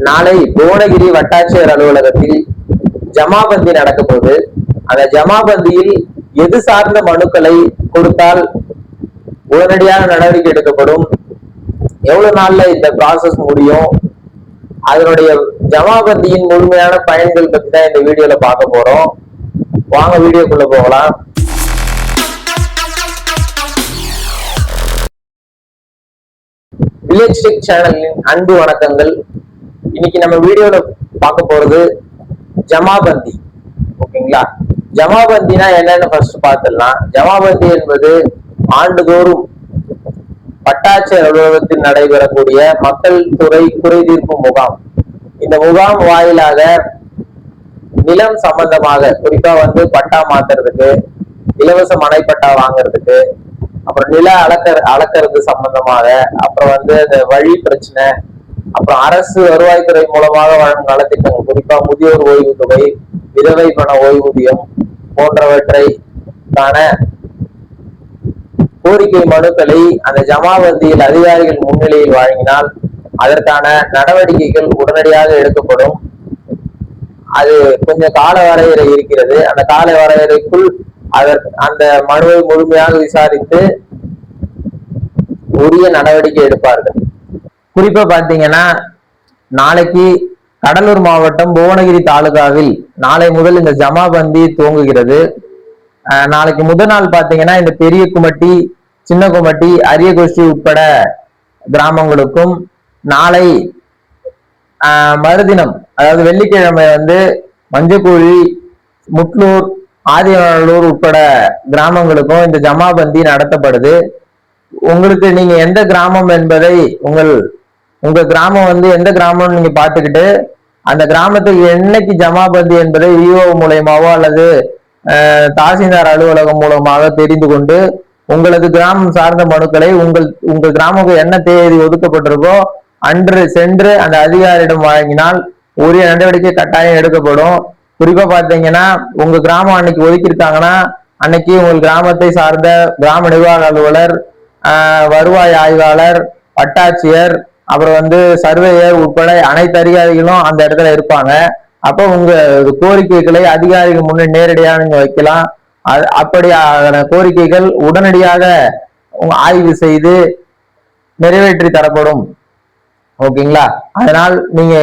நாளை புவனகிரி வட்டாட்சியர் அலுவலகத்தில் ஜமாபந்தி நடக்க போது அந்த ஜமாபந்தியில் எது சார்ந்த மனுக்களை கொடுத்தால் உடனடியாக நடவடிக்கை எடுக்கப்படும், எவ்வளவு நாள்ல இந்த ப்ராசஸ் முடியும், அதனுடைய ஜமாபந்தியின் முழுமையான பயன்கள் பத்தி தான் இந்த வீடியோல பார்க்க போறோம். வாங்க வீடியோக்குள்ள போகலாம். வில்லேஜ் டெக் சேனலின் அன்பு வணக்கங்கள். இன்னைக்கு நம்ம வீடியோல பார்க்க போறது ஜமாபந்தி. ஓகேங்களா? ஜமாபந்தினா என்னன்னு ஃபர்ஸ்ட் பார்த்துடலாம். ஜமாபந்தி என்பது ஆண்டுதோறும் வட்டாட்சியர் அலுவலகத்தில் நடைபெறக்கூடிய மக்கள் துறை குறை தீர்ப்பு முகாம். இந்த முகாம் வாயிலாக நிலம் சம்பந்தமாக குறிப்பா பட்டா மாத்துறதுக்கு, இலவச மனைப்பட்டா வாங்குறதுக்கு, அப்புறம் நில அளக்கிறது சம்பந்தமாக, அப்புறம் இந்த வழி பிரச்சனை, அப்புறம் அரசு வருவாய்த்துறை மூலமாக வழங்கும் நலத்திட்டங்கள், குறிப்பா முதியோர் ஓய்வு தொகை, விதவை பண ஓய்வூதியம் போன்றவற்றைக்கான கோரிக்கை மனுக்களை அந்த ஜமாபந்தியில் அதிகாரிகள் முன்னிலையில் வழங்கினால் அதற்கான நடவடிக்கைகள் உடனடியாக எடுக்கப்படும். அது கொஞ்சம் கால வரையறை இருக்கிறது. அந்த கால வரையறைக்குள் அந்த மனுவை முழுமையாக விசாரித்து உரிய நடவடிக்கை எடுப்பார்கள். குறிப்பா பாத்தீங்கன்னா, நாளைக்கு கடலூர் மாவட்டம் புவனகிரி தாலுகாவில் நாளை முதல் இந்த ஜமாபந்தி துவங்குகிறது. நாளைக்கு முதல் நாள் பாத்தீங்கன்னா இந்த பெரிய குமட்டி, சின்ன குமட்டி, அரியகோஷ்டி உட்பட கிராமங்களுக்கும், நாளை மறுதினம் அதாவது வெள்ளிக்கிழமை மஞ்சக்குழி, முட்லூர், ஆதிநல்லூர் உட்பட கிராமங்களுக்கும் இந்த ஜமாபந்தி நடத்தப்படுது. உங்களுக்கு நீங்க எந்த கிராமம் என்பதை உங்க கிராமம் எந்த கிராமம்னு நீங்க பாத்துக்கிட்டு அந்த கிராமத்துக்கு என்னைக்கு ஜமாபந்தி என்பதை விஓ மூலயமாவோ அல்லது தாசில்தார் அலுவலகம் மூலமாக தெரிந்து கொண்டு உங்களது கிராமம் சார்ந்த மனுக்களை உங்க கிராமத்துக்கு என்ன தேதி ஒதுக்கப்பட்டிருக்கோ அன்று சென்று அந்த அதிகாரியிடம் வழங்கினால் உரிய நடவடிக்கை கட்டாயம் எடுக்கப்படும். குறிப்பா பாத்தீங்கன்னா, உங்க கிராமம் அன்னைக்கு ஒதுக்கியிருக்காங்கன்னா அன்னைக்கு உங்கள் கிராமத்தை சார்ந்த கிராம நிர்வாக அலுவலர், வருவாய் ஆய்வாளர், வட்டாட்சியர், அப்புறம் சர்வேயர் உட்பட அனைத்து அதிகாரிகளும் அந்த இடத்துல இருப்பாங்க. அப்போ உங்க கோரிக்கைகளை அதிகாரிகள் முன்னே நேரடியாக நீங்க வைக்கலாம். அப்படியான கோரிக்கைகள் உடனடியாக ஆய்வு செய்து நிறைவேற்றி தரப்படும். ஓகேங்களா? அதனால் நீங்க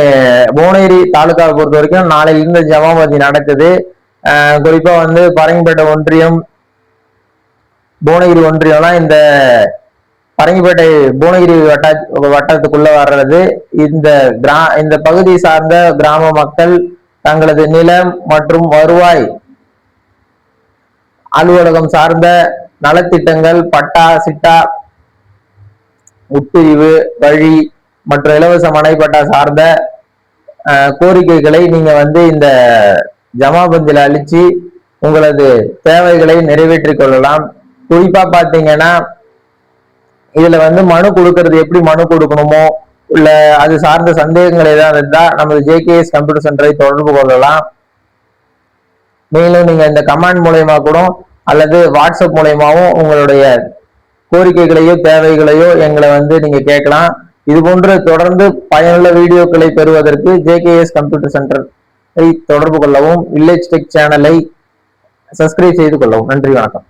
புவனகிரி தாலுகாவை பொறுத்த வரைக்கும் நாளையில இருந்து ஜமாபந்தி நடக்குது. குறிப்பா பரங்கிப்பேட்டை ஒன்றியம், புவனகிரி ஒன்றியம்லாம் இந்த பரங்கிப்பேட்டை புவனகிரி வட்டத்துக்குள்ள வர்றது. இந்த பகுதி சார்ந்த கிராம மக்கள் தங்களது நிலம் மற்றும் வருவாய் அலுவலகம் சார்ந்த நலத்திட்டங்கள், பட்டா, சிட்டா, உட்பிரிவு, வழி மற்றும் இலவச மனைப்பட்டா சார்ந்த கோரிக்கைகளை நீங்க இந்த ஜமாபந்தியில அளிச்சு உங்களது தேவைகளை நிறைவேற்றிக் கொள்ளலாம். குறிப்பா பாத்தீங்கன்னா, இதுல மனு கொடுக்கறது எப்படி மனு கொடுக்கணுமோ இல்ல அது சார்ந்த சந்தேகங்கள் ஏதாவது இருந்தா நமது ஜேகேஎஸ் கம்ப்யூட்டர் சென்டரை தொடர்பு கொள்ளலாம். மேலும் நீங்க இந்த கமெண்ட் மூலயமா கூட அல்லது வாட்ஸ்அப் மூலயமாவும் உங்களுடைய கோரிக்கைகளையோ தேவைகளையோ எங்களை நீங்க கேட்கலாம். இது போன்று தொடர்ந்து பயனுள்ள வீடியோக்களை பெறுவதற்கு ஜேகேஎஸ் கம்ப்யூட்டர் சென்டரை தொடர்பு கொள்ளவும், வில்லேஜ் டெக் சேனலை சப்ஸ்கிரைப் செய்து கொள்ளவும். நன்றி, வணக்கம்.